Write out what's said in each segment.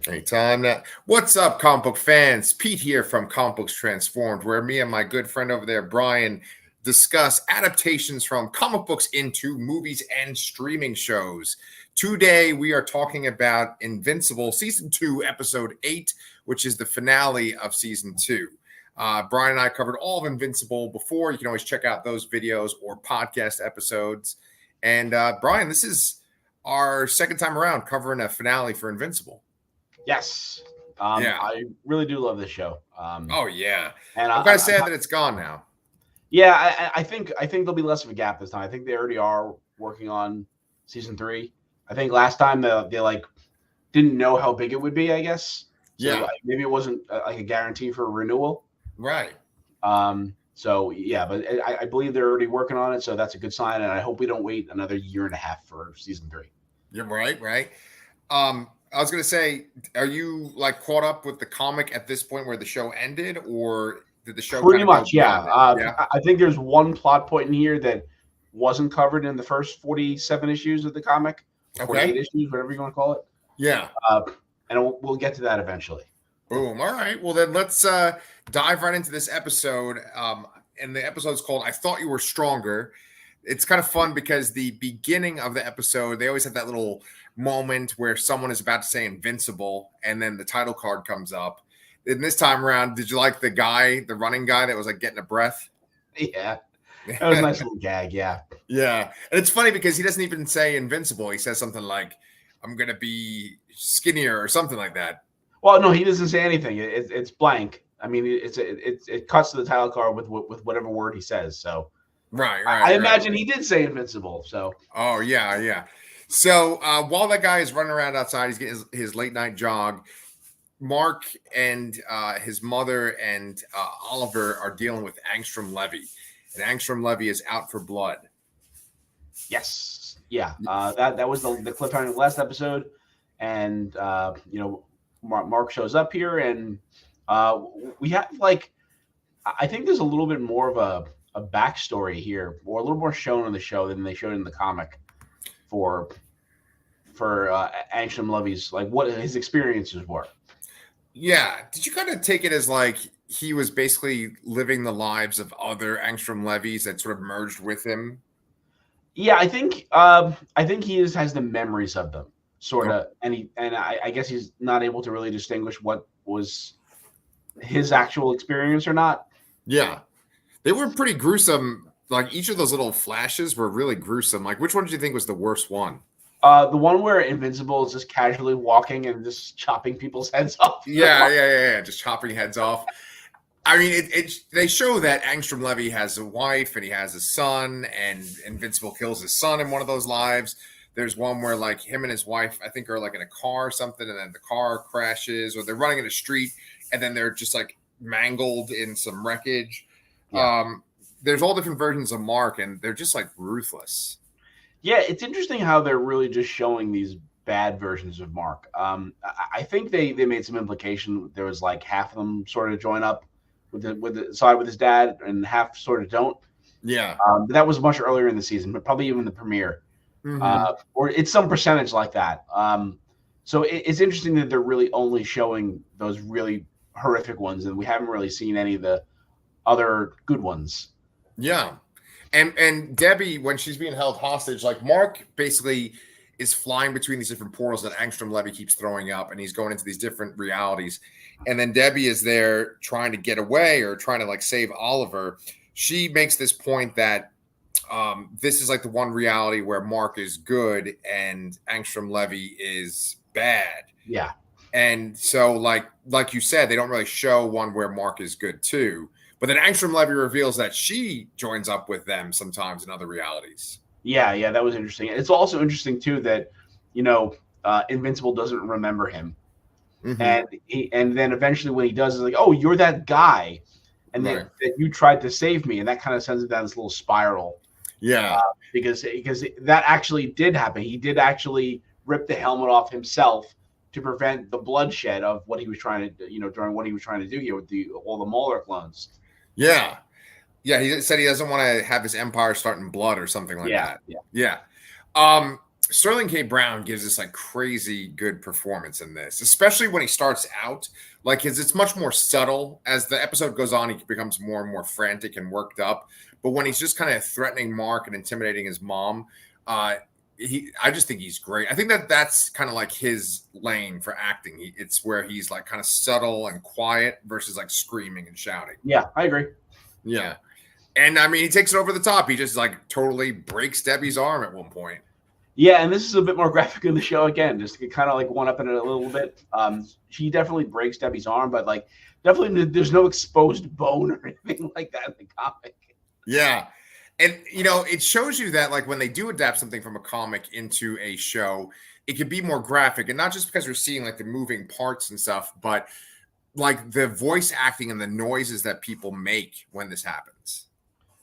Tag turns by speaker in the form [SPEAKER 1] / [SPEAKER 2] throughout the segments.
[SPEAKER 1] Anytime now. What's up, comic book fans? Pete here from Comic Books Transformed, where me and my good friend over there, Brian, discuss adaptations from comic books into movies and streaming shows. Today, we are talking about Invincible, Season 2, Episode 8, which is the finale of Season 2. Brian and I covered all of Invincible before. You can always check out those videos or podcast episodes. And Brian, this is our second time around covering a finale for Invincible.
[SPEAKER 2] Yes.
[SPEAKER 1] Yeah.
[SPEAKER 2] I really do love this show.
[SPEAKER 1] Oh yeah,
[SPEAKER 2] and
[SPEAKER 1] I'm kind of sad that it's gone now.
[SPEAKER 2] Yeah, I think there'll be less of a gap this time. I think they already are working on season 3. I think last time they like didn't know how big it would be, I guess. So
[SPEAKER 1] Yeah.
[SPEAKER 2] maybe it wasn't like a guarantee for a renewal.
[SPEAKER 1] Right.
[SPEAKER 2] So yeah, but I believe they're already working on it, so that's a good sign. And I hope we don't wait another year and a half for season 3.
[SPEAKER 1] You're right. I was gonna say, are you like caught up with the comic at this point where the show ended, or did the show
[SPEAKER 2] pretty
[SPEAKER 1] kind of go
[SPEAKER 2] much? Yeah.
[SPEAKER 1] beyond it?
[SPEAKER 2] I think there's one plot point in here that wasn't covered in the first 47 issues of the comic, 48 issues, whatever you want to call it.
[SPEAKER 1] Yeah.
[SPEAKER 2] And we'll get to that eventually.
[SPEAKER 1] Boom. All right. Well, then let's dive right into this episode. And the episode's called "I Thought You Were Stronger." It's kind of fun because the beginning of the episode, they always have that little moment where someone is about to say "Invincible," and then the title card comes up. And this time around, did you like the running guy that was like getting a breath?
[SPEAKER 2] Yeah, that was a nice little gag. Yeah.
[SPEAKER 1] Yeah. And it's funny because he doesn't even say "Invincible." He says something like, "I'm going to be skinnier" or something like that.
[SPEAKER 2] Well, no, he doesn't say anything. It's blank. I mean, it cuts to the title card with whatever word he says. So
[SPEAKER 1] right.
[SPEAKER 2] I imagine he did say "Invincible." So
[SPEAKER 1] yeah. So while that guy is running around outside, he's getting his late night jog. Mark and his mother and Oliver are dealing with Angstrom Levy, and Angstrom Levy is out for blood.
[SPEAKER 2] Yes, yeah. That was the cliffhanger of the last episode, and Mark shows up here, and we have I think there's a little bit more of a backstory here, or a little more shown on the show than they showed in the comic for Angstrom Levy's, like what his experiences were.
[SPEAKER 1] Yeah. Did you kind of take it as like he was basically living the lives of other Angstrom Levys that sort of merged with him?
[SPEAKER 2] Yeah, I think he has the memories of them, sort of, and I guess he's not able to really distinguish what was his actual experience or not.
[SPEAKER 1] Yeah, they were pretty gruesome. Like each of those little flashes were really gruesome. Like, which one did you think was the worst one?
[SPEAKER 2] The one where Invincible is just casually walking and just chopping people's heads off.
[SPEAKER 1] Yeah. Just chopping heads off. I mean, they show that Angstrom Levy has a wife and he has a son, and Invincible kills his son in one of those lives. There's one where like him and his wife, I think, are like in a car or something, and then the car crashes, or they're running in a street, and then they're just like mangled in some wreckage. Yeah. There's all different versions of Mark, and they're just like ruthless.
[SPEAKER 2] Yeah, it's interesting how they're really just showing these bad versions of Mark. I think they made some implication. There was like half of them sort of join up with the side with his dad, and half sort of don't.
[SPEAKER 1] Yeah.
[SPEAKER 2] But that was much earlier in the season, but probably even the premiere.
[SPEAKER 1] Mm-hmm.
[SPEAKER 2] Or it's some percentage like that. So it's interesting that they're really only showing those really horrific ones, and we haven't really seen any of the other good ones.
[SPEAKER 1] Yeah. And Debbie, when she's being held hostage, like Mark basically is flying between these different portals that Angstrom Levy keeps throwing up, and he's going into these different realities. And then Debbie is there trying to get away or trying to like save Oliver. She makes this point that this is like the one reality where Mark is good and Angstrom Levy is bad.
[SPEAKER 2] Yeah.
[SPEAKER 1] And so like you said, they don't really show one where Mark is good too. But then Angstrom Levy reveals that she joins up with them sometimes in other realities.
[SPEAKER 2] Yeah, that was interesting. It's also interesting too that, Invincible doesn't remember him. Mm-hmm. And then eventually when he does, it's like, oh, you're that guy. And then that you tried to save me. And that kind of sends it down this little spiral.
[SPEAKER 1] Yeah.
[SPEAKER 2] Because that actually did happen. He did actually rip the helmet off himself to prevent the bloodshed of what he was trying to, during what he was trying to do here with all the Mauler clones.
[SPEAKER 1] Yeah. Yeah, he said he doesn't want to have his empire start in blood or something like that.
[SPEAKER 2] Yeah.
[SPEAKER 1] Sterling K. Brown gives this like crazy good performance in this, especially when he starts out. Like it's much more subtle. As the episode goes on, he becomes more and more frantic and worked up. But when he's just kind of threatening Mark and intimidating his mom, I just think he's great. I think that's kind of like his lane for acting. It's where he's like kind of subtle and quiet versus like screaming and shouting.
[SPEAKER 2] Yeah, I agree.
[SPEAKER 1] Yeah. And I mean, he takes it over the top. He just like totally breaks Debbie's arm at one point.
[SPEAKER 2] Yeah, and this is a bit more graphic in the show again, just to kind of like one up in it a little bit. He definitely breaks Debbie's arm, but like definitely there's no exposed bone or anything like that in the comic.
[SPEAKER 1] Yeah. And, you know, it shows you that, like, when they do adapt something from a comic into a show, it can be more graphic. And not just because we're seeing, like, the moving parts and stuff, but, like, the voice acting and the noises that people make when this happens.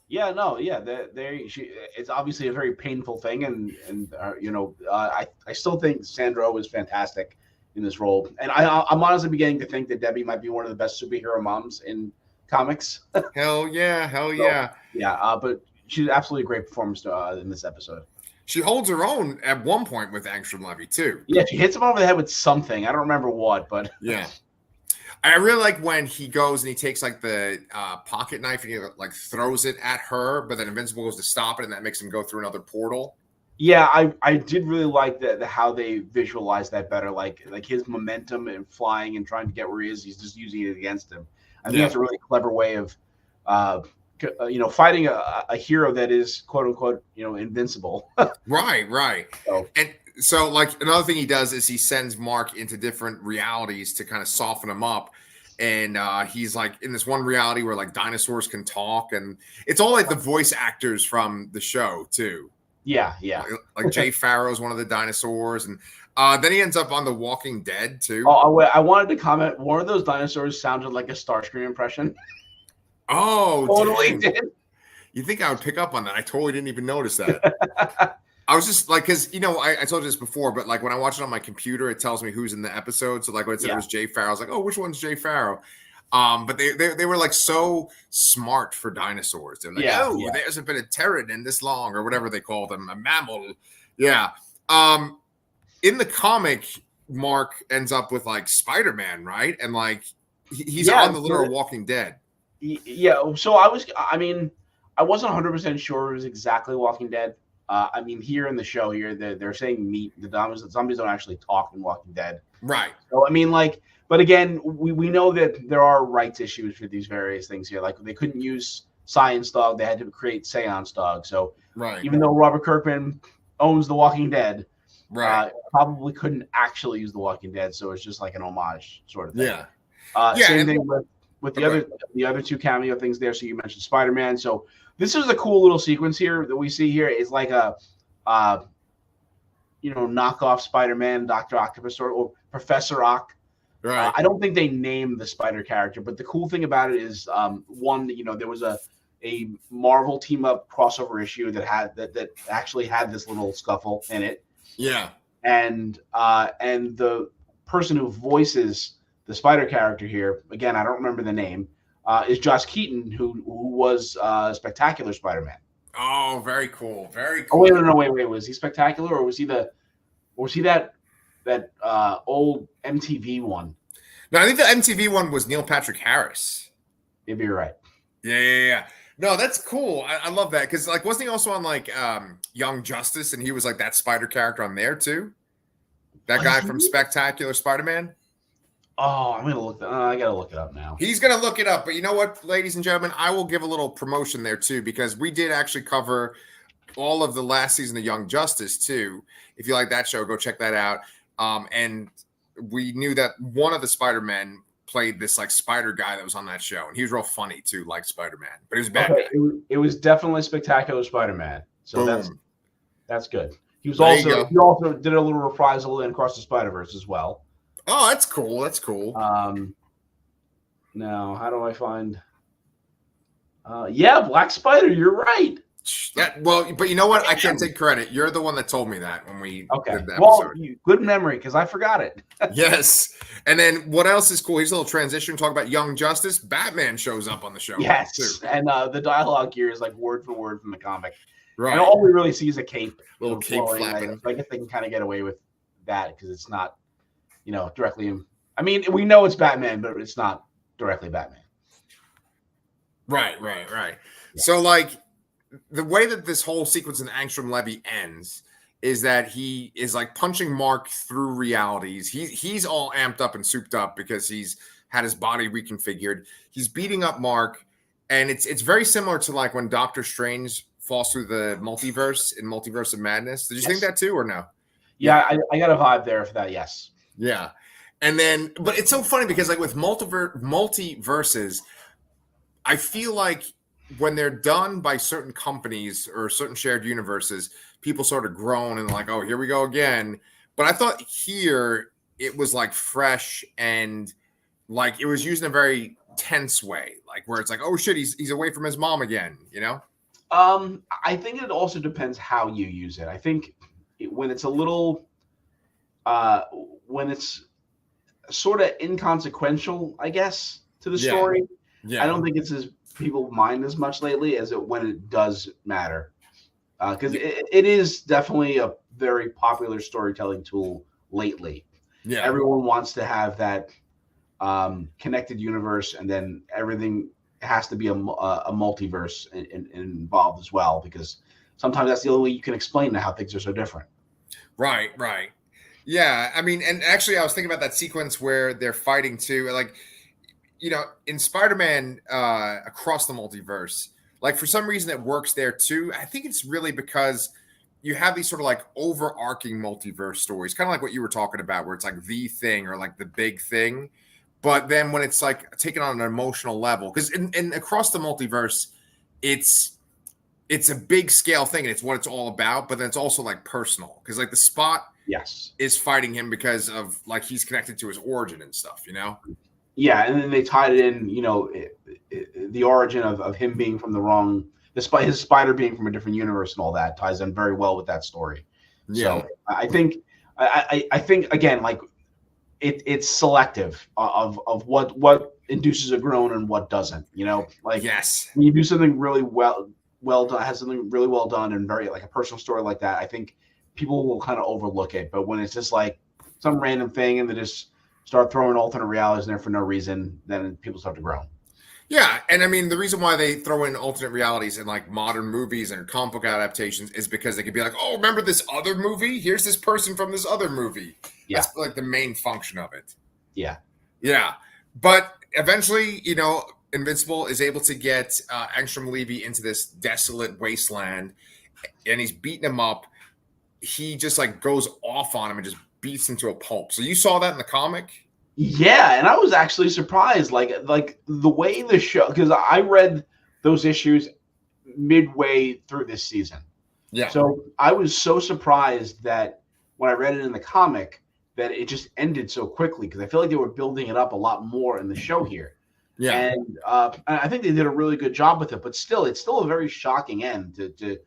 [SPEAKER 2] Yeah, no, yeah. It's obviously a very painful thing. And I still think Sandro was fantastic in this role. And I'm honestly beginning to think that Debbie might be one of the best superhero moms in comics.
[SPEAKER 1] Hell yeah. Hell yeah.
[SPEAKER 2] Yeah, but she's absolutely a great performance in this episode.
[SPEAKER 1] She holds her own at one point with Angstrom Levy, too.
[SPEAKER 2] Yeah, she hits him over the head with something. I don't remember what, but...
[SPEAKER 1] Yeah. I really like when he goes and he takes, like, the pocket knife and he, like, throws it at her, but then Invincible goes to stop it, and that makes him go through another portal.
[SPEAKER 2] Yeah, I did really like the how they visualized that better. Like his momentum and flying and trying to get where he is, he's just using it against him. I think that's a really clever way of... fighting a hero that is quote unquote, invincible.
[SPEAKER 1] Right. And so, like, another thing he does is he sends Mark into different realities to kind of soften him up. And he's like in this one reality where like dinosaurs can talk, and it's all like the voice actors from the show too.
[SPEAKER 2] Yeah.
[SPEAKER 1] Like Jay Farrow's one of the dinosaurs, and then he ends up on The Walking Dead too.
[SPEAKER 2] Oh, I wanted to comment. One of those dinosaurs sounded like a Starscream impression.
[SPEAKER 1] Oh,
[SPEAKER 2] totally did.
[SPEAKER 1] You think I would pick up on that? I totally didn't even notice that. I was just like, because I told you this before, but like when I watch it on my computer, it tells me who's in the episode. So like when it said it was Jay Farrow, I was like, oh, which one's Jay Farrow? But they were like so smart for dinosaurs. They're like, there hasn't been a pterodon this long, or whatever they call them, a mammal. Yeah. In the comic, Mark ends up with like Spider-Man, right? And like he's on the literal Walking Dead.
[SPEAKER 2] Yeah, so I wasn't 100% sure it was exactly Walking Dead. Here in the show they're saying the zombies don't actually talk in Walking Dead.
[SPEAKER 1] Right.
[SPEAKER 2] So, but again, we know that there are rights issues for these various things here. Like they couldn't use Science Dog, they had to create Seance Dog. So even though Robert Kirkman owns The Walking Dead, probably couldn't actually use The Walking Dead. So it's just like an homage sort of thing.
[SPEAKER 1] Yeah.
[SPEAKER 2] Same thing with the other two cameo things there. So you mentioned Spider-Man. So this is a cool little sequence here that we see here. It's like a knockoff Spider-Man, Dr. Octopus or Professor Ock.
[SPEAKER 1] Right.
[SPEAKER 2] I don't think they named the Spider character, but the cool thing about it is one, there was a Marvel team up crossover issue that actually had this little scuffle in it.
[SPEAKER 1] Yeah.
[SPEAKER 2] And the person who voices the Spider character here, again, I don't remember the name, is Josh Keaton, who was Spectacular Spider-Man.
[SPEAKER 1] Oh, very cool. Very cool.
[SPEAKER 2] Oh, wait. Was he Spectacular, or was he that old MTV one?
[SPEAKER 1] No, I think the MTV one was Neil Patrick Harris.
[SPEAKER 2] Maybe you're right.
[SPEAKER 1] Yeah. No, that's cool. I love that because like wasn't he also on like Young Justice, and he was like that Spider character on there too? That guy from Spectacular Spider-Man.
[SPEAKER 2] Oh, I'm gonna look. I gotta look it up now.
[SPEAKER 1] He's gonna look it up, but you know what, ladies and gentlemen, I will give a little promotion there too because we did actually cover all of the last season of Young Justice too. If you like that show, go check that out. And we knew that one of the Spider-Men played this like spider guy that was on that show, and he was real funny too, like Spider-Man, but he was bad. Okay.
[SPEAKER 2] It was definitely Spectacular Spider-Man, so that's good. He also did a little reprisal in Across the Spider-Verse as well.
[SPEAKER 1] Oh, that's cool. That's cool.
[SPEAKER 2] Now, how do I find? Black Spider. You're right.
[SPEAKER 1] Yeah, well, but you know what? I can't take credit. You're the one that told me that when we did the episode.
[SPEAKER 2] Well, good memory because I forgot it.
[SPEAKER 1] Yes. And then what else is cool? Here's a little transition. Talk about Young Justice. Batman shows up on the show.
[SPEAKER 2] Yes. Too. And the dialogue here is like word for word from the comic.
[SPEAKER 1] Right.
[SPEAKER 2] And all we really see is a cape.
[SPEAKER 1] Little cape flapping.
[SPEAKER 2] I guess they can kind of get away with that because it's not, directly. I mean, we know it's Batman, but it's not directly Batman.
[SPEAKER 1] Right.
[SPEAKER 2] Yeah.
[SPEAKER 1] So, like, the way that this whole sequence in Angstrom Levy ends is that he is like punching Mark through realities. He's all amped up and souped up because he's had his body reconfigured. He's beating up Mark, and it's very similar to like when Doctor Strange falls through the multiverse in Multiverse of Madness. Did you think that too, or no?
[SPEAKER 2] Yeah, I got a vibe there for that. Yes.
[SPEAKER 1] Yeah, and then, but it's so funny because like with multiverses, I feel like when they're done by certain companies or certain shared universes, people sort of groan and like, oh, here we go again. But I thought here it was like fresh and like it was used in a very tense way, like where it's like, oh shit, he's away from his mom again,
[SPEAKER 2] I think it also depends how you use it. I think when it's a little, when it's sort of inconsequential, I guess, to the story. Yeah. I don't think it's as people mind as much lately as when it does matter. Because it is definitely a very popular storytelling tool lately. Yeah. Everyone wants to have that connected universe, and then everything has to be a multiverse involved as well, because sometimes that's the only way you can explain how things are so different.
[SPEAKER 1] Right. Yeah, I mean, and actually I was thinking about that sequence where they're fighting too, like, in Spider-Man Across the Multiverse, like for some reason it works there too. I think it's really because you have these sort of like overarching multiverse stories, kind of like what you were talking about, where it's like the thing or like the big thing. But then when it's like taken on an emotional level, because in Across the Multiverse, it's a big scale thing and it's what it's all about, but then it's also like personal because like the Spot is fighting him because of like he's connected to his origin and stuff,
[SPEAKER 2] Yeah, and then they tied it in, the origin of him being from the wrong, despite his spider being from a different universe and all that ties in very well with that story. Yeah. So I think again, like it's selective of what induces a groan and what doesn't. Like when you do something really well done, has something really well done and very like a personal story like that, I think people will kind of overlook it. But when it's just like some random thing and they just start throwing alternate realities in there for no reason, then people start to groan.
[SPEAKER 1] Yeah, and I mean, the reason why they throw in alternate realities in like modern movies and comic book adaptations is because they could be like, oh, remember this other movie? Here's this person from this other movie. Yeah. That's like the main function of it.
[SPEAKER 2] Yeah.
[SPEAKER 1] Yeah. But eventually, Invincible is able to get Angstrom Levy into this desolate wasteland, and he's beating him up. He just like goes off on him and just beats him to a pulp. So you saw that in the comic?
[SPEAKER 2] Yeah, and I was actually surprised, like the way the show, because I read those issues midway through this season. Yeah. So I was so surprised that when I read it in the comic that it just ended so quickly, because I feel like they were building it up a lot more in the show here. Yeah. And I think they did a really good job with it, but still, it's still a very shocking end to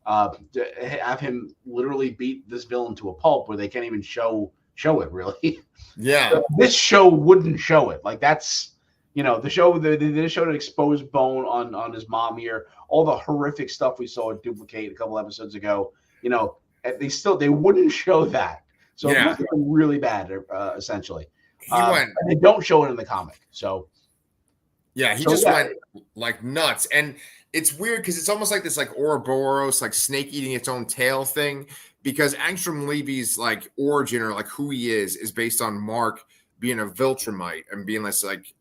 [SPEAKER 2] have him literally beat this villain to a pulp where they can't even show it really.
[SPEAKER 1] Yeah.
[SPEAKER 2] This show wouldn't show it. Like that's, the show, they showed an exposed bone on his mom here, all the horrific stuff we saw it duplicate a couple episodes ago, they wouldn't show that. So it must have been really bad, essentially. And they don't show it in the comic. So
[SPEAKER 1] yeah, went like nuts. And it's weird because it's almost like this like Ouroboros, like snake eating its own tail thing, because Angstrom Levy's like origin or like who he is based on Mark being a Viltrumite and being this like,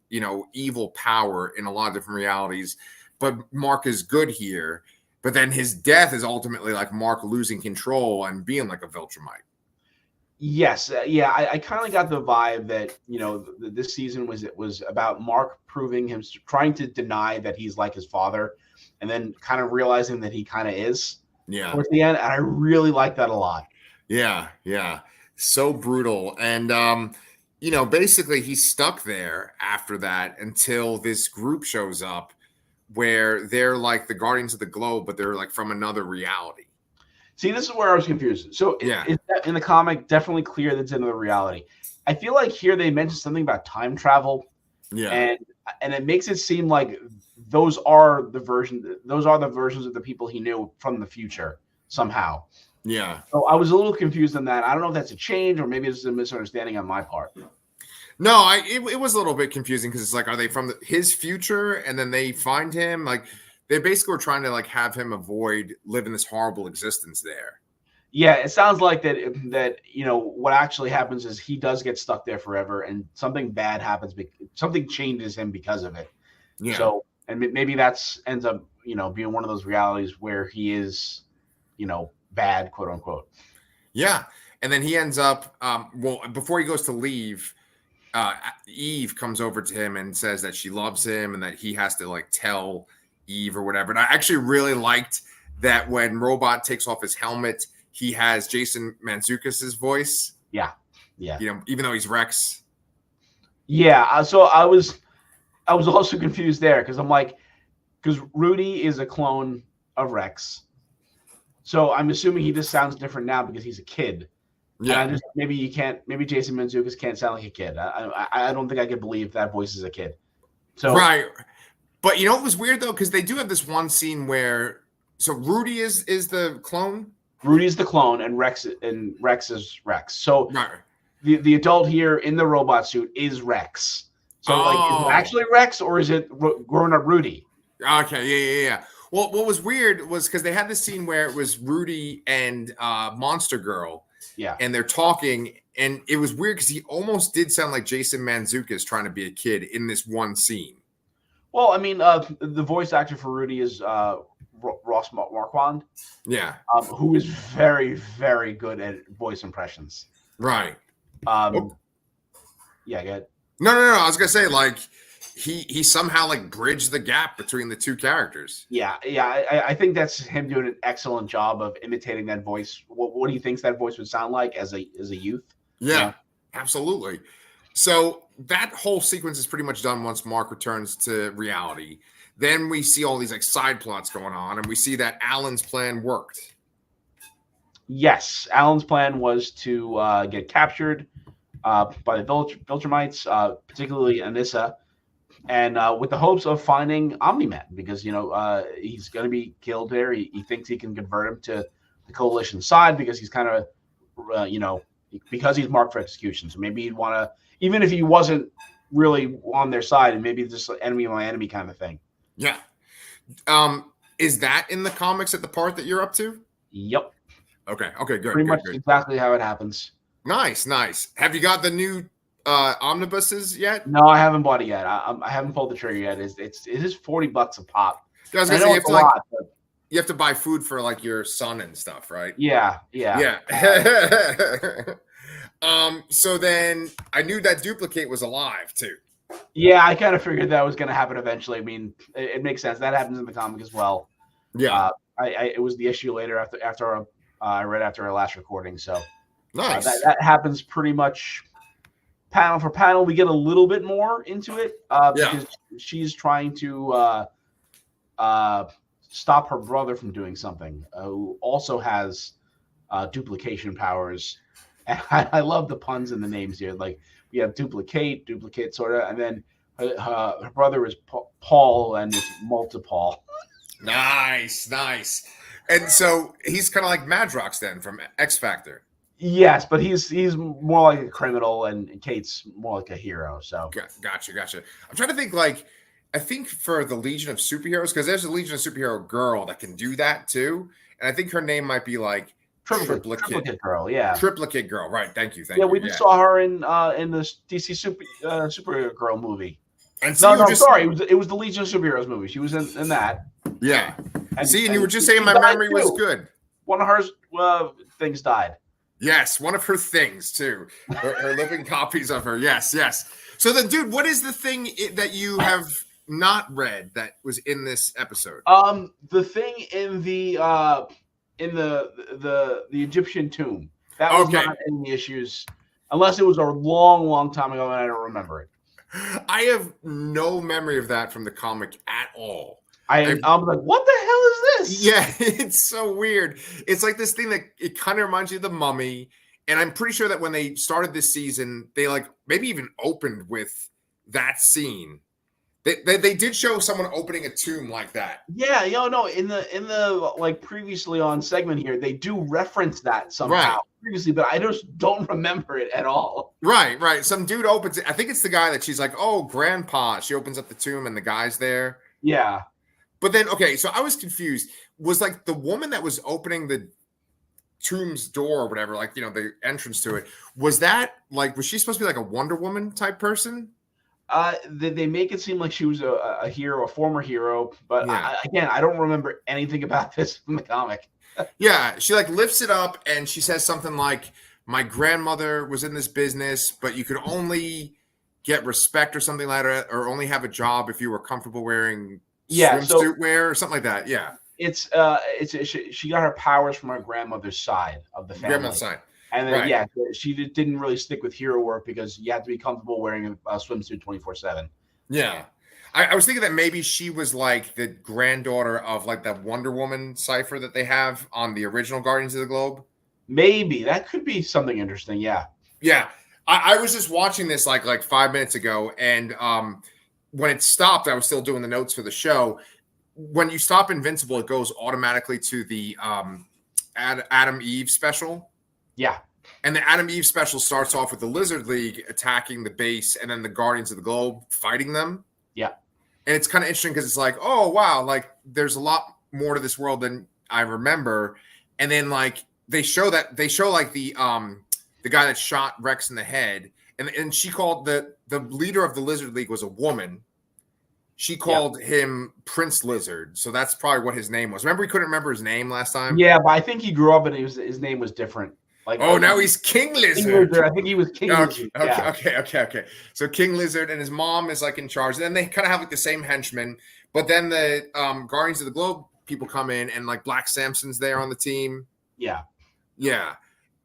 [SPEAKER 1] evil power in a lot of different realities. But Mark is good here. But then his death is ultimately like Mark losing control and being like a Viltrumite.
[SPEAKER 2] Yes. Yeah. I kind of got the vibe that, this season was about Mark proving him, trying to deny that he's like his father, and then kind of realizing that he kind of is.
[SPEAKER 1] Yeah.
[SPEAKER 2] Towards the end. And I really like that a lot.
[SPEAKER 1] Yeah. Yeah. So brutal. And, basically he's stuck there after that until this group shows up where they're like the Guardians of the Globe, but they're like from another reality.
[SPEAKER 2] See, this is where I was confused. So is that in the comic definitely clear that's another reality? I feel like here they mentioned something about time travel.
[SPEAKER 1] Yeah.
[SPEAKER 2] And it makes it seem like those are the versions of the people he knew from the future somehow.
[SPEAKER 1] Yeah.
[SPEAKER 2] So I was a little confused on that. I don't know if that's a change or maybe it's a misunderstanding on my part.
[SPEAKER 1] No, it was a little bit confusing because it's like, are they from his future and then they find him? Like, they basically were trying to like have him avoid living this horrible existence there.
[SPEAKER 2] Yeah, it sounds like that what actually happens is he does get stuck there forever, and something bad happens. Something changes him because of it.
[SPEAKER 1] Yeah.
[SPEAKER 2] So, and maybe that's ends up being one of those realities where he is, bad, quote unquote.
[SPEAKER 1] Yeah, and then he ends up. Well, before he goes to leave, Eve comes over to him and says that she loves him and that he has to like tell Eve or whatever. And I actually really liked that when Robot takes off his helmet, he has Jason Mantzoukas' voice.
[SPEAKER 2] Yeah.
[SPEAKER 1] Even though he's Rex.
[SPEAKER 2] Yeah. So I was also confused there because I'm like, because Rudy is a clone of Rex. So I'm assuming he just sounds different now because he's a kid. Yeah. And maybe Jason Mantzoukas can't sound like a kid. I don't think I could believe that voice is a kid. So
[SPEAKER 1] right. But it was weird though, because they do have this one scene where Rudy is the clone.
[SPEAKER 2] Rudy's the clone, and Rex is Rex. So
[SPEAKER 1] right.
[SPEAKER 2] the adult here in the robot suit is Rex. So is it actually Rex or is it grown up Rudy?
[SPEAKER 1] Okay, yeah. Well, what was weird was because they had this scene where it was Rudy and Monster Girl.
[SPEAKER 2] Yeah.
[SPEAKER 1] And they're talking, and it was weird because he almost did sound like Jason Mantzoukas trying to be a kid in this one scene.
[SPEAKER 2] Well, I mean, the voice actor for Rudy is Ross Marquand.
[SPEAKER 1] Yeah.
[SPEAKER 2] Who is very, very good at voice impressions.
[SPEAKER 1] Right.
[SPEAKER 2] Yeah, go ahead.
[SPEAKER 1] No. I was gonna say, like, he somehow like bridged the gap between the two characters.
[SPEAKER 2] Yeah. I think that's him doing an excellent job of imitating that voice. What he thinks that voice would sound like as a youth.
[SPEAKER 1] Yeah, absolutely. So that whole sequence is pretty much done once Mark returns to reality. Then we see all these like side plots going on, and we see that Alan's plan worked.
[SPEAKER 2] Yes, Alan's plan was to get captured by the Viltrumites, particularly Anissa, and with the hopes of finding Omni-Man, because he's going to be killed there. He thinks he can convert him to the Coalition side because he's kind of, because he's marked for execution. So maybe he'd want to, even if he wasn't really on their side, and maybe just an enemy of my enemy kind of thing.
[SPEAKER 1] Yeah. Is that in the comics at the part that you're up to?
[SPEAKER 2] Yep.
[SPEAKER 1] Okay, good.
[SPEAKER 2] Pretty much exactly how it happens.
[SPEAKER 1] Nice. Have you got the new omnibuses yet?
[SPEAKER 2] No, I haven't bought it yet. I haven't pulled the trigger yet. It is $40 a pop.
[SPEAKER 1] I was gonna say, you have to buy food for like your son and stuff, right?
[SPEAKER 2] Yeah.
[SPEAKER 1] So then I knew that duplicate was alive too.
[SPEAKER 2] Yeah, I kind of figured that was going to happen eventually. I mean, it makes sense. That happens in the comic as well.
[SPEAKER 1] Yeah.
[SPEAKER 2] It was the issue later after our last recording. So
[SPEAKER 1] nice.
[SPEAKER 2] That happens pretty much panel for panel. We get a little bit more into it because she's trying to stop her brother from doing something, who also has duplication powers. And I love the puns in the names here. Like, we have duplicate sort of, and then her brother is Paul, and it's Multipaul.
[SPEAKER 1] Nice. And so he's kind of like Madrox then from X Factor.
[SPEAKER 2] Yes, but he's more like a criminal, and Kate's more like a hero. So
[SPEAKER 1] gotcha. I'm trying to think. Like, I think for the Legion of Superheroes, because there's a Legion of Superhero girl that can do that too, and I think her name might be like Triplicate
[SPEAKER 2] girl. Yeah,
[SPEAKER 1] Triplicate girl. Right. Thank you.
[SPEAKER 2] We just saw her in the DC Supergirl movie.
[SPEAKER 1] And so
[SPEAKER 2] sorry, it was the Legion of Superheroes movie. She was in that.
[SPEAKER 1] Yeah. And you were just saying my memory was good.
[SPEAKER 2] One of her things died.
[SPEAKER 1] Yes, one of her things too. Her living copies of her. Yes. So then, dude, what is the thing that you have not read that was in this episode?
[SPEAKER 2] The thing in the Egyptian tomb. That was not in the issues, unless it was a long, long time ago and I don't remember it.
[SPEAKER 1] I have no memory of that from the comic at all.
[SPEAKER 2] I'm like, what the hell is this?
[SPEAKER 1] Yeah, it's so weird. It's like this thing that it kind of reminds you of the Mummy. And I'm pretty sure that when they started this season, they like maybe even opened with that scene. They did show someone opening a tomb like that.
[SPEAKER 2] Yeah, no, in the like previously on segment here, they do reference that somehow
[SPEAKER 1] Right.
[SPEAKER 2] previously, but I just don't remember it at all.
[SPEAKER 1] Right. Some dude opens it. I think it's the guy that she's like, oh, grandpa. She opens up the tomb and the guy's there.
[SPEAKER 2] Yeah.
[SPEAKER 1] But then, okay, so I was confused. Was like the woman that was opening the tomb's door or whatever, like, the entrance to it, was she supposed to be like a Wonder Woman type person?
[SPEAKER 2] They make it seem like she was a hero, a former hero, but
[SPEAKER 1] Yeah.
[SPEAKER 2] again, I don't remember anything about this from the comic.
[SPEAKER 1] Yeah, she like lifts it up and she says something like, my grandmother was in this business, but you could only get respect or something like that, or only have a job if you were comfortable wearing swimsuit wear or something like that. Yeah.
[SPEAKER 2] She got her powers from her grandmother's side of the family.
[SPEAKER 1] Grandmother's side.
[SPEAKER 2] And then, she didn't really stick with hero work because you had to be comfortable wearing a swimsuit 24/7.
[SPEAKER 1] Yeah. I was thinking that maybe she was like the granddaughter of like that Wonder Woman cipher that they have on the original Guardians of the Globe.
[SPEAKER 2] Maybe that could be something interesting. Yeah.
[SPEAKER 1] Yeah. I was just watching this like 5 minutes ago, and when it stopped, I was still doing the notes for the show. When you stop Invincible, it goes automatically to the Adam Eve special.
[SPEAKER 2] Yeah.
[SPEAKER 1] And the Adam Eve special starts off with the Lizard League attacking the base and then the Guardians of the Globe fighting them.
[SPEAKER 2] Yeah.
[SPEAKER 1] And it's kind of interesting because it's like, oh, wow, like there's a lot more to this world than I remember. And then like they show like the guy that shot Rex in the head. And she called the leader of the Lizard League was a woman. She called him Prince Lizard. So that's probably what his name was. Remember, we couldn't remember his name last time?
[SPEAKER 2] Yeah, but I think he grew up and his name was different. Like,
[SPEAKER 1] now he's King Lizard.
[SPEAKER 2] I think he was King Lizard.
[SPEAKER 1] Okay. So King Lizard and his mom is like in charge. And then they kind of have like the same henchmen. But then the Guardians of the Globe people come in and like Black Samson's there on the team.
[SPEAKER 2] Yeah.
[SPEAKER 1] Yeah.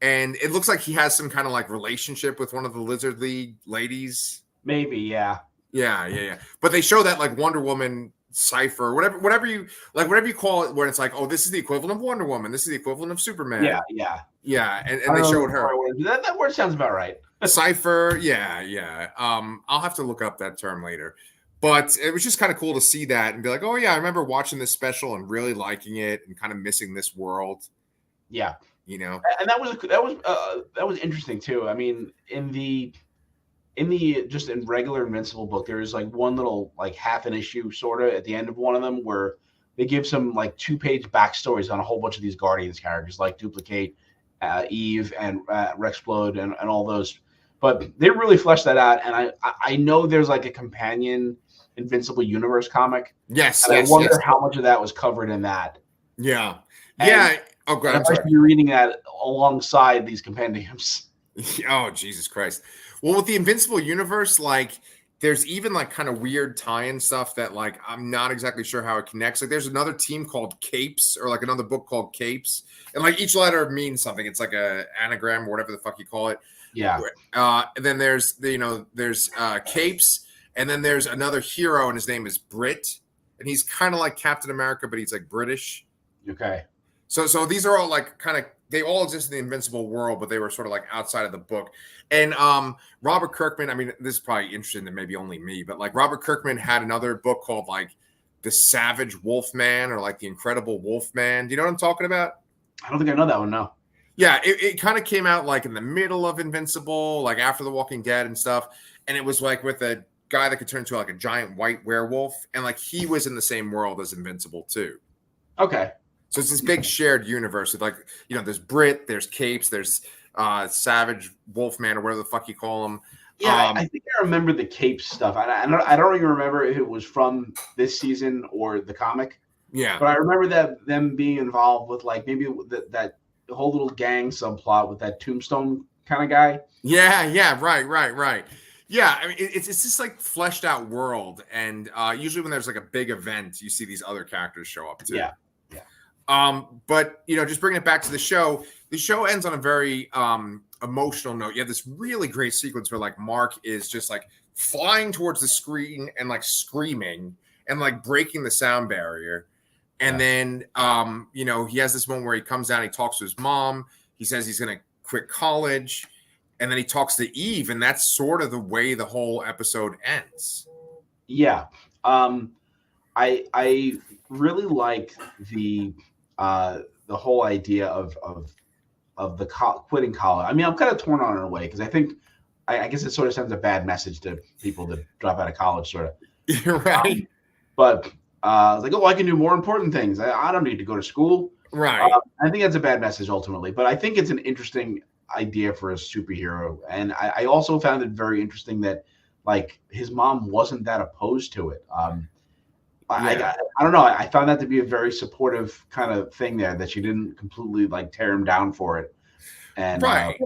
[SPEAKER 1] And it looks like he has some kind of like relationship with one of the Lizard League ladies.
[SPEAKER 2] Maybe, yeah.
[SPEAKER 1] Yeah. But they show that like Wonder Woman cipher, whatever you call it, where it's like, oh, this is the equivalent of Wonder Woman. This is the equivalent of Superman. Yeah. And they showed her.
[SPEAKER 2] That word sounds about right.
[SPEAKER 1] Cipher. Yeah. I'll have to look up that term later. But it was just kind of cool to see that and be like, oh yeah, I remember watching this special and really liking it and kind of missing this world.
[SPEAKER 2] Yeah. And that was interesting too. I mean, in regular Invincible book, there's like one little like half an issue sort of at the end of one of them where they give some like 2-page backstories on a whole bunch of these Guardians characters like Duplicate, Eve, and Rexplode and all those. But they really fleshed that out, and I know there's like a companion Invincible Universe comic.
[SPEAKER 1] Yes.
[SPEAKER 2] And I wonder how much of that was covered in that.
[SPEAKER 1] Yeah.
[SPEAKER 2] And
[SPEAKER 1] Oh, God.
[SPEAKER 2] You're reading that alongside these compendiums.
[SPEAKER 1] Oh, Jesus Christ. Well, with the Invincible Universe, like there's even like kind of weird tie-in stuff that like I'm not exactly sure how it connects. Like there's another team called Capes, or like another book called Capes, and like each letter means something. It's like a anagram or whatever the fuck you call it.
[SPEAKER 2] Yeah.
[SPEAKER 1] And then there's Capes, and then there's another hero, and his name is Brit, and he's kind of like Captain America, but he's like British.
[SPEAKER 2] Okay.
[SPEAKER 1] So these are all like kind of, they all exist in the Invincible world, but they were sort of like outside of the book. And Robert Kirkman, I mean, this is probably interesting to maybe only me, but like Robert Kirkman had another book called like The Savage Wolfman or like The Incredible Wolfman. Do you know what I'm talking about?
[SPEAKER 2] I don't think I know that one, no.
[SPEAKER 1] Yeah, it kind of came out like in the middle of Invincible, like after The Walking Dead and stuff. And it was like with a guy that could turn into like a giant white werewolf. And like he was in the same world as Invincible too.
[SPEAKER 2] Okay.
[SPEAKER 1] So it's this big shared universe of like, there's Brit, there's Capes, there's Savage Wolfman or whatever the fuck you call them.
[SPEAKER 2] Yeah, I think I remember the Capes stuff. I don't even remember if it was from this season or the comic.
[SPEAKER 1] Yeah.
[SPEAKER 2] But I remember them being involved with like maybe that whole little gang subplot with that Tombstone kind of guy.
[SPEAKER 1] Yeah, right. Yeah, I mean, it's just like fleshed out world. And usually when there's like a big event, you see these other characters show up too.
[SPEAKER 2] Yeah.
[SPEAKER 1] But just bringing it back to the show ends on a very emotional note. You have this really great sequence where like Mark is just like flying towards the screen and like screaming and like breaking the sound barrier. And then he has this moment where he comes down, he talks to his mom, he says he's gonna quit college, and then he talks to Eve, and that's sort of the way the whole episode ends.
[SPEAKER 2] Yeah. I really like the whole idea of the quitting college. I mean, I'm kind of torn on it in a way because I think I guess it sort of sends a bad message to people that drop out of college, sort of.
[SPEAKER 1] You're right.
[SPEAKER 2] But it's like, oh, I can do more important things. I don't need to go to school.
[SPEAKER 1] Right.
[SPEAKER 2] I think that's a bad message ultimately, but I think it's an interesting idea for a superhero. And I also found it very interesting that like his mom wasn't that opposed to it. I don't know. I found that to be a very supportive kind of thing there, that she didn't completely like tear him down for it. And
[SPEAKER 1] right.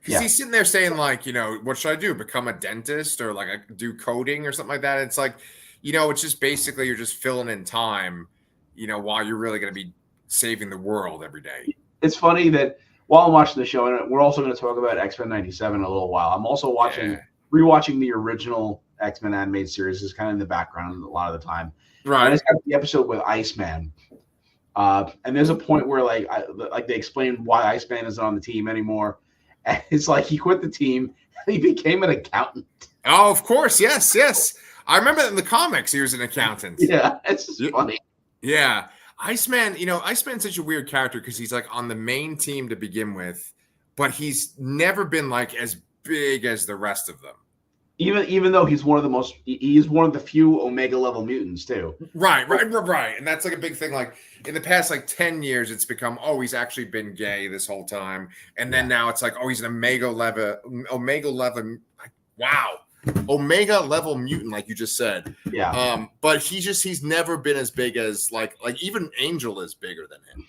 [SPEAKER 1] Because he's sitting there saying like, what should I do? Become a dentist or like do coding or something like that. It's like, it's just basically you're just filling in time, while you're really going to be saving the world every day.
[SPEAKER 2] It's funny that while I'm watching the show, and we're also going to talk about X-Men 97 in a little while, I'm also rewatching the original X-Men animated series is kind of in the background a lot of the time.
[SPEAKER 1] Right.
[SPEAKER 2] And it's got the episode with Iceman. And there's a point where like they explain why Iceman isn't on the team anymore. And it's like he quit the team and he became an accountant.
[SPEAKER 1] Oh, of course. Yes. I remember in the comics he was an accountant.
[SPEAKER 2] Yeah, it's just funny.
[SPEAKER 1] Yeah. Iceman, Iceman's such a weird character because he's like on the main team to begin with, but he's never been like as big as the rest of them.
[SPEAKER 2] Even though he's one of the few Omega level mutants too.
[SPEAKER 1] Right. And that's like a big thing. Like in the past, like 10 years, it's become, he's actually been gay this whole time. And then now it's like, he's an Omega level, wow. Omega level mutant, like you just said.
[SPEAKER 2] Yeah.
[SPEAKER 1] But he's never been as big as like even Angel is bigger than him.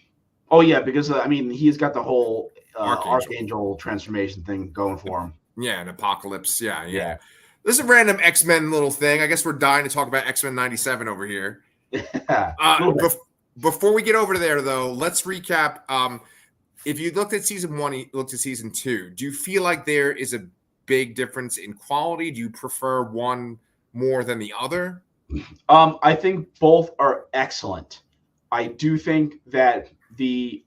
[SPEAKER 2] Oh yeah, because he's got the whole Archangel transformation thing going for him.
[SPEAKER 1] Yeah, an Apocalypse. Yeah. This is a random X-Men little thing. I guess we're dying to talk about X-Men 97 over here. Before we get over there, though, let's recap. If you looked at season 1, you looked at season 2. Do you feel like there is a big difference in quality? Do you prefer one more than the other?
[SPEAKER 2] I think both are excellent. I do think that the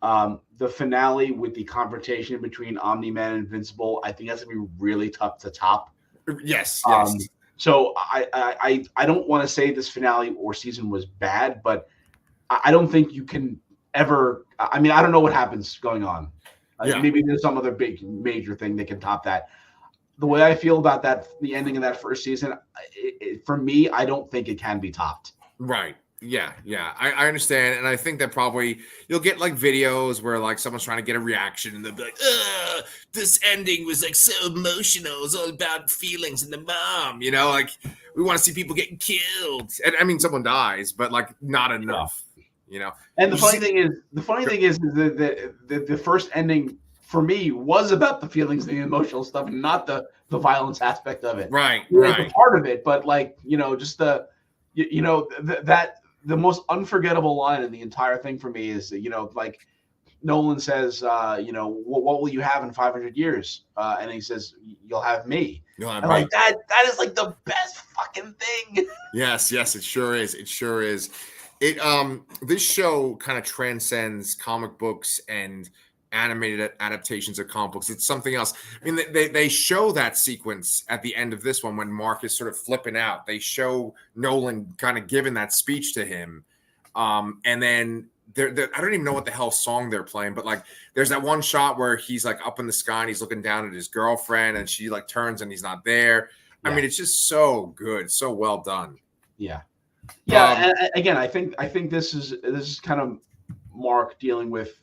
[SPEAKER 2] finale with the confrontation between Omni-Man and Invincible, I think that's gonna be really tough to top.
[SPEAKER 1] Yes.
[SPEAKER 2] So I don't want to say this finale or season was bad, but I don't think you can ever. I mean, I don't know what happens going on. Maybe there's some other big major thing that can top that. The way I feel about the ending of that first season, for me, I don't think it can be topped.
[SPEAKER 1] Right. Yeah. I understand. And I think that probably you'll get like videos where like someone's trying to get a reaction and they'll be like, this ending was like so emotional. It was all about feelings and the mom, like we want to see people getting killed. And I mean, someone dies, but like not enough,
[SPEAKER 2] And the funny thing is that the first ending for me was about the feelings and the emotional stuff and not the violence aspect of it.
[SPEAKER 1] Right.
[SPEAKER 2] The part of it, but like, just that the most unforgettable line in the entire thing for me is, like Nolan says, what will you have in 500 years? And he says, you'll have me. Like that is like the best fucking thing.
[SPEAKER 1] Yes, it sure is. This show kind of transcends comic books and animated adaptations of comic books. It's something else. I mean, they show that sequence at the end of this one when Mark is sort of flipping out. They show Nolan kind of giving that speech to him, and then I don't even know what the hell song they're playing, but like there's that one shot where he's like up in the sky and he's looking down at his girlfriend and she like turns and he's not there. I mean, it's just so good, so well done.
[SPEAKER 2] Yeah. And again, I think this is kind of Mark dealing with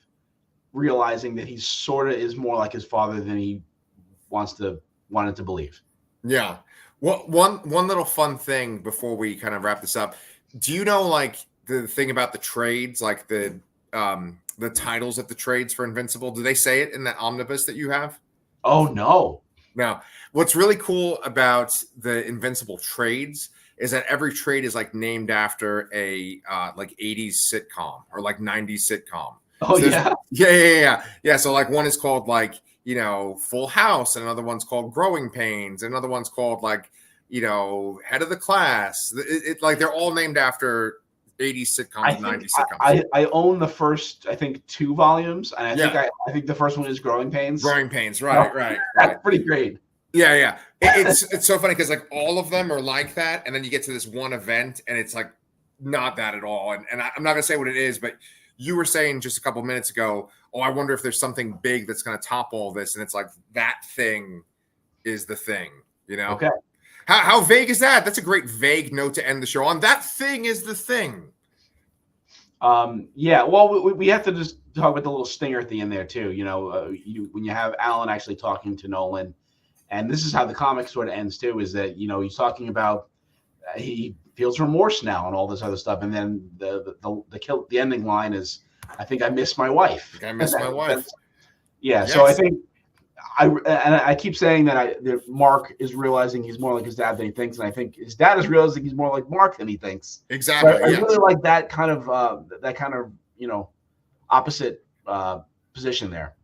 [SPEAKER 2] realizing that he sort of is more like his father than he wanted to believe.
[SPEAKER 1] Yeah. Well, one little fun thing before we kind of wrap this up. Do you know like the thing about the trades, like the titles of the trades for Invincible? Do they say it in that omnibus that you have?
[SPEAKER 2] Oh no.
[SPEAKER 1] Now, what's really cool about the Invincible trades is that every trade is like named after a like 80s sitcom or like 90s sitcom.
[SPEAKER 2] Oh,
[SPEAKER 1] so yeah. So like one is called like, Full House, and another one's called Growing Pains, and another one's called like, Head of the Class. It like they're all named after 80s sitcoms, 90s sitcoms.
[SPEAKER 2] I own the first, I think, 2 volumes, and I think the first one is Growing Pains.
[SPEAKER 1] Growing Pains, right.
[SPEAKER 2] That's pretty great.
[SPEAKER 1] Yeah. It's so funny because like all of them are like that, and then you get to this one event, and it's like not that at all. And I'm not gonna say what it is, but you were saying just a couple minutes ago, oh, I wonder if there's something big that's gonna top all this, and it's like that thing is the thing, you know?
[SPEAKER 2] Okay.
[SPEAKER 1] How vague is that? That's a great vague note to end the show on. That thing is the thing.
[SPEAKER 2] Yeah. Well, we have to just talk about the little stinger at the end there too. When you have Alan actually talking to Nolan, and this is how the comic sort of ends too, is that he's talking about he feels remorse now and all this other stuff, and then the ending line is, "I think I miss my wife."
[SPEAKER 1] I miss my wife.
[SPEAKER 2] Yeah. Yes. So I think. I keep saying that Mark is realizing he's more like his dad than he thinks, and I think his dad is realizing he's more like Mark than he thinks.
[SPEAKER 1] Exactly.
[SPEAKER 2] So I really like that kind of opposite position there.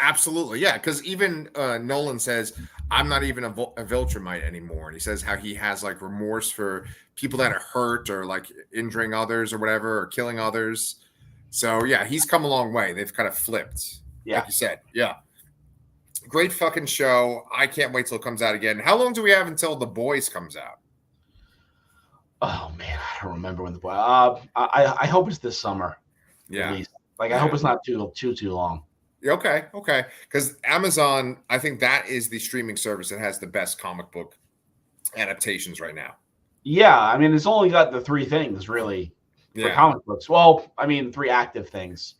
[SPEAKER 1] Absolutely, yeah. Because even Nolan says, "I'm not even a Viltrumite anymore," and he says how he has like remorse for people that are hurt or like injuring others or whatever or killing others. So yeah, he's come a long way. They've kind of flipped, like you said. Yeah. Great fucking show. I can't wait till it comes out again. How long do we have until The Boys comes out?
[SPEAKER 2] Oh man, I don't remember when the boy. I hope it's this summer.
[SPEAKER 1] Yeah.
[SPEAKER 2] At least. Like I hope it's not too long.
[SPEAKER 1] Okay. Because Amazon, I think that is the streaming service that has the best comic book adaptations right now.
[SPEAKER 2] Yeah, I mean it's only got the 3 things really for comic books. Well, I mean 3 active things.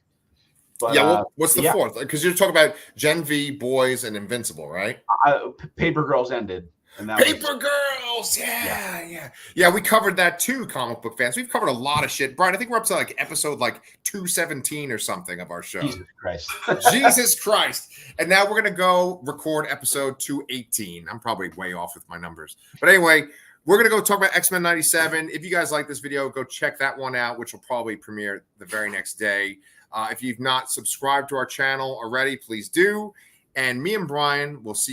[SPEAKER 2] But,
[SPEAKER 1] well, what's the 4th? Because you're talking about Gen V, Boys, and Invincible, right?
[SPEAKER 2] Paper Girls ended. And that
[SPEAKER 1] Paper Girls, yeah. We covered that too, comic book fans. We've covered a lot of shit, Brian. I think we're up to like episode like 217 or something of our show.
[SPEAKER 2] Jesus Christ,
[SPEAKER 1] Jesus Christ! And now we're gonna go record episode 218. I'm probably way off with my numbers, but anyway, we're gonna go talk about X-Men '97. If you guys like this video, go check that one out, which will probably premiere the very next day. If you've not subscribed to our channel already, please do. And me and Brian will see